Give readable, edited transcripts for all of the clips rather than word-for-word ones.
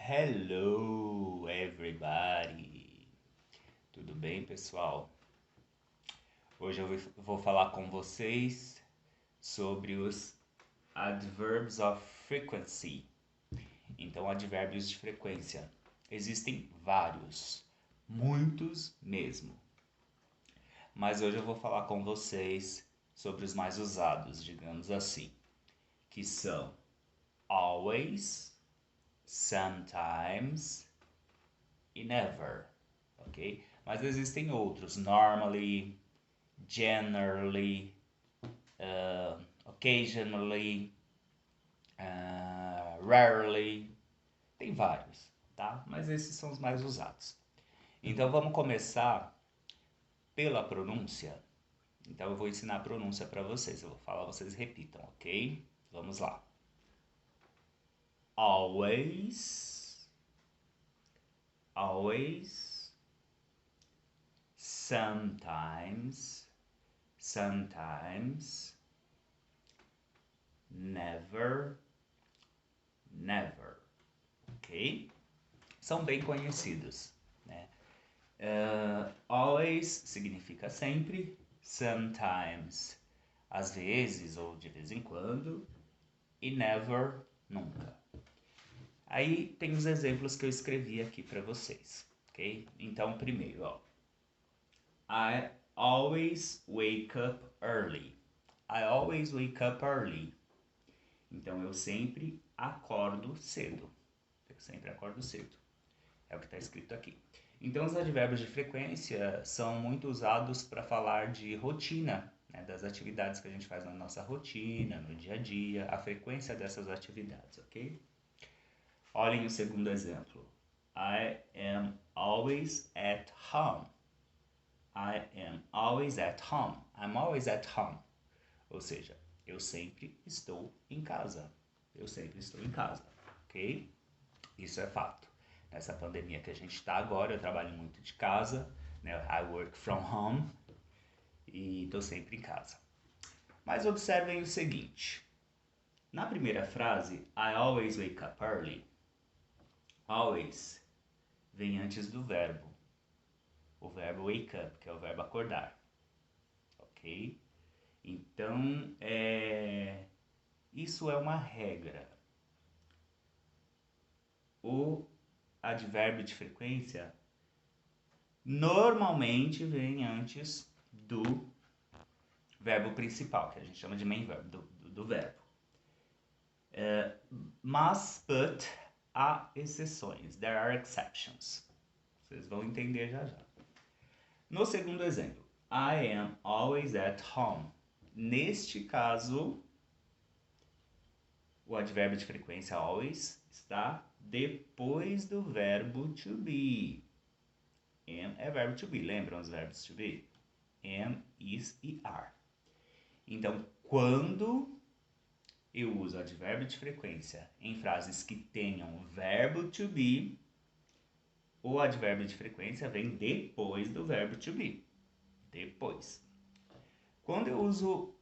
Hello, everybody! Tudo bem, pessoal? Hoje eu vou falar com vocês sobre os adverbs of frequency. Então, advérbios de frequência. Existem vários, muitos mesmo. Mas hoje eu vou falar com vocês sobre os mais usados, digamos assim, que são always, sometimes e never, ok? Mas existem outros, normally, generally, occasionally, rarely, tem vários, tá? Mas esses são os mais usados. Então vamos começar pela pronúncia. Então eu vou ensinar a pronúncia para vocês, eu vou falar, vocês repitam, ok? Vamos lá. Always, always, sometimes, sometimes, never, never, ok? São bem conhecidos, né? Always significa sempre, sometimes, às vezes ou de vez em quando, e never, nunca. Aí tem os exemplos que eu escrevi aqui para vocês, ok? Então, primeiro, ó. I always wake up early. I always wake up early. Então, eu sempre acordo cedo. Eu sempre acordo cedo. É o que está escrito aqui. Então, os advérbios de frequência são muito usados para falar de rotina, né, das atividades que a gente faz na nossa rotina, no dia a dia, a frequência dessas atividades, ok? Olhem o segundo exemplo. I am always at home. I am always at home. I'm always at home. Ou seja, eu sempre estou em casa. Eu sempre estou em casa, ok? Isso é fato. Nessa pandemia que a gente está agora, eu trabalho muito de casa, né? I work from home e estou sempre em casa. Mas observem o seguinte. Na primeira frase, I always wake up early. Always vem antes do verbo. O verbo wake up, que é o verbo acordar. Ok? Então, isso é uma regra. O advérbio de frequência normalmente vem antes do verbo principal, que a gente chama de main verb, do verbo. But, há exceções. There are exceptions. Vocês vão entender já já. No segundo exemplo, I am always at home. Neste caso, o advérbio de frequência always está depois do verbo to be. Am é verbo to be. Lembram os verbos to be? Am, is e are. Então, quando eu uso advérbio de frequência em frases que tenham verbo to be, o advérbio de frequência vem depois do verbo to be. Depois. Quando eu uso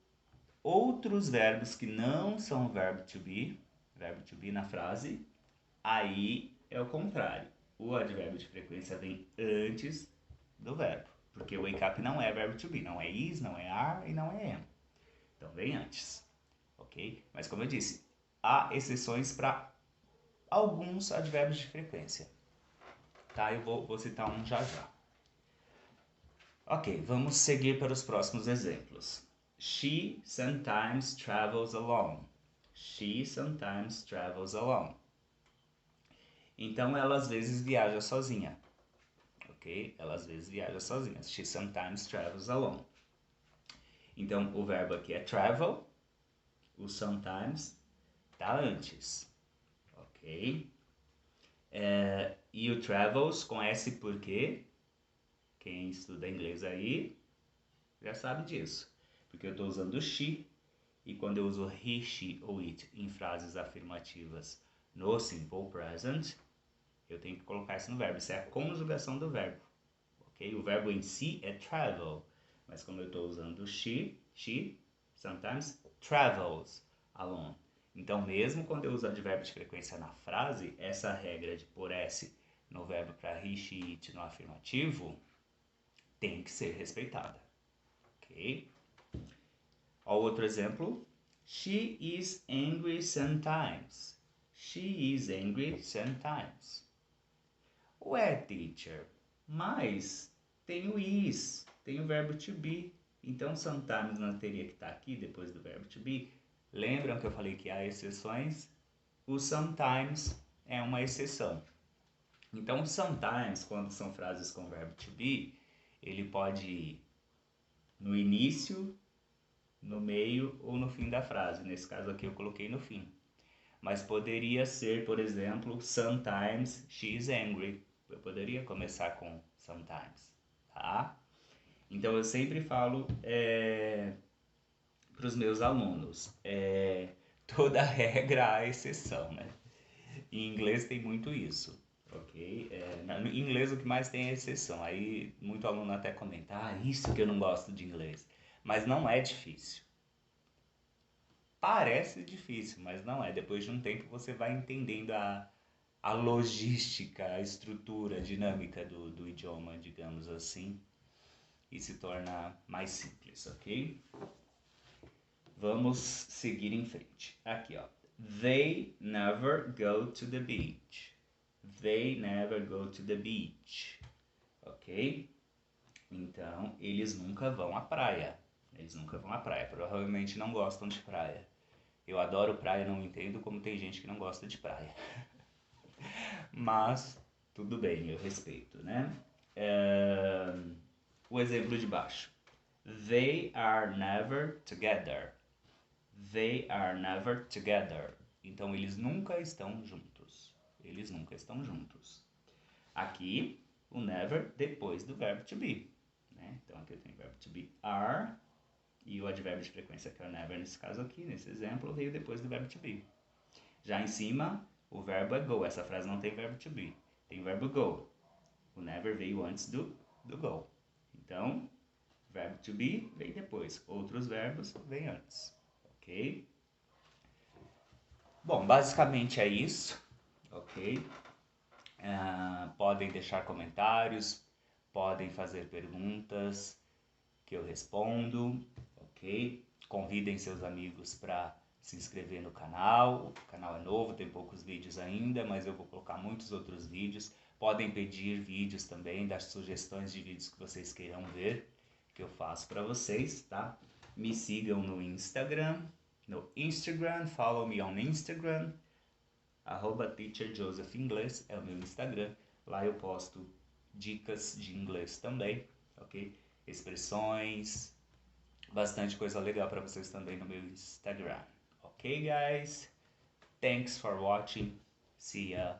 outros verbos que não são verbo to be na frase, aí é o contrário. O advérbio de frequência vem antes do verbo, porque o wake up não é verbo to be, não é is, não é are e não é am. Então vem antes, ok? Mas como eu disse, há exceções para alguns advérbios de frequência, tá? Eu vou citar um já já. Ok, vamos seguir para os próximos exemplos. She sometimes travels alone. She sometimes travels alone. Então, ela às vezes viaja sozinha. Ok? Ela às vezes viaja sozinha. She sometimes travels alone. Então, o verbo aqui é travel. O sometimes está antes. Ok? E o travels com S por quê? Quem estuda inglês aí já sabe disso. Porque eu estou usando she. E quando eu uso he, she ou it em frases afirmativas no simple present, eu tenho que colocar isso no verbo. Isso é a conjugação do verbo. Okay? O verbo em si é travel. Mas como eu estou usando she sometimes travels alone. Então, mesmo quando eu uso advérbio de frequência na frase, essa regra de pôr S no verbo para he, she, it no afirmativo tem que ser respeitada, ok? Ó, outro exemplo. She is angry sometimes. She is angry sometimes. Ué, teacher, mas tem o is, tem o verbo to be. Então, sometimes não teria que estar aqui depois do verbo to be. Lembram que eu falei que há exceções? O sometimes é uma exceção. Então, sometimes, quando são frases com verbo to be, ele pode ir no início, no meio ou no fim da frase. Nesse caso aqui eu coloquei no fim. Mas poderia ser, por exemplo, sometimes she's angry. Eu poderia começar com sometimes, tá? Então eu sempre falo para os meus alunos, toda regra há exceção, né? Em inglês tem muito isso, ok? Em inglês o que mais tem é exceção. Aí muito aluno até comenta, isso que eu não gosto de inglês. Mas não é difícil. Parece difícil, mas não é. Depois de um tempo você vai entendendo a logística, a estrutura, a dinâmica do idioma, digamos assim, e se torna mais simples, ok? Vamos seguir em frente. Aqui, ó. They never go to the beach. They never go to the beach. Ok? Então, eles nunca vão à praia. Eles nunca vão à praia. Provavelmente não gostam de praia. Eu adoro praia, não entendo como tem gente que não gosta de praia. Mas, tudo bem, eu respeito, né? O exemplo de baixo. They are never together. They are never together. Então, eles nunca estão juntos. Eles nunca estão juntos. Aqui, o never depois do verbo to be. Né? Então, aqui eu tenho o verbo to be are. E o advérbio de frequência, que é o never nesse caso aqui, nesse exemplo, veio depois do verbo to be. Já em cima, o verbo é go. Essa frase não tem verbo to be. Tem o verbo go. O never veio antes do go. Então, verbo to be vem depois. Outros verbos vêm antes. Ok? Bom, basicamente é isso. Ok? Podem deixar comentários, podem fazer perguntas que eu respondo. Ok? Convidem seus amigos para se inscrever no canal. O canal é novo, tem poucos vídeos ainda, mas eu vou colocar muitos outros vídeos. Podem pedir vídeos também, dar sugestões de vídeos que vocês queiram ver, que eu faço para vocês, tá? Me sigam no Instagram, follow me on Instagram, @teacherjosephinglês é o meu Instagram. Lá eu posto dicas de inglês também, ok? Expressões, bastante coisa legal para vocês também no meu Instagram. Ok, guys? Thanks for watching. See ya.